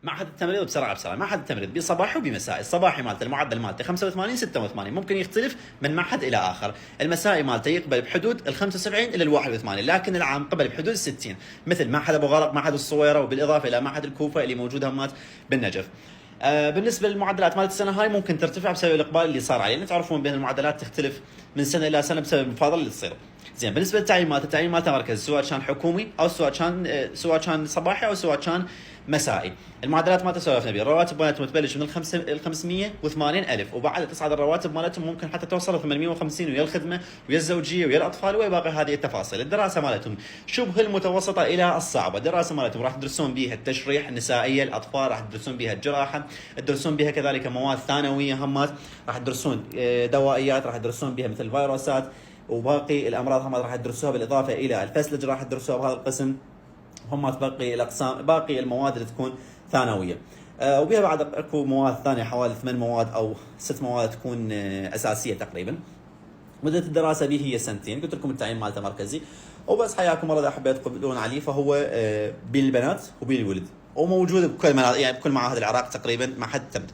معهد التمريض بسرعه معهد التمريض بصباحي وبمسائي. الصباحي مالته المعدل مالته 85 86، ممكن يختلف من معهد الى اخر. المسائي مالته يقبل بحدود ال 75 الى ال 81، لكن العام قبل بحدود ال 60، مثل معهد ابو غرق، معهد الصويره، وبالاضافه الى معهد الكوفه اللي موجود همات بالنجف. بالنسبه للمعدلات مالت السنه هاي ممكن ترتفع بسبب الاقبال اللي صار عليه، تعرفون بين المعدلات تختلف من سنه الى سنه بسبب المفاضله اللي تصير. زين، بالنسبه للتعيينات، التعيين مركز، سواء كان حكومي او سواء كان صباحي او سواء كان مسائي. المعدلات مالته سوالفنا بها. الرواتب مالتهم تبلش من ال 580 الف، وبعد تصعد الرواتب مالتهم ممكن حتى توصل 850، ويا الخدمه ويا الزوجيه ويا الاطفال ويا باقي هذه التفاصيل. الدراسه مالتهم شبه المتوسطه الى الصعبه. الدراسه مالتهم راح تدرسون بها التشريح النسائيه، الاطفال راح تدرسون بها الجراحه، تدرسون بها كذلك مواد ثانويه همات، راح تدرسون دوائيات، راح تدرسون بها مثل الفيروسات وباقي الامراض هم راح تدرسوها، بالاضافه الى الفسلج راح تدرسوها بهذا القسم. هم باقي الاقسام، باقي المواد اللي تكون ثانويه. وبها بعد اكو مواد ثانيه حوالي 8 مواد او 6 مواد تكون اساسيه تقريبا. مده الدراسه به هي سنتين. قلت لكم التعيين مالته مركزي. وبس حياكم الله، اذا حبيت تقبلون عليه فهو بين البنات وبين الولد، وموجود بكل يعني بكل معاهد العراق تقريبا، مع حد تبدا.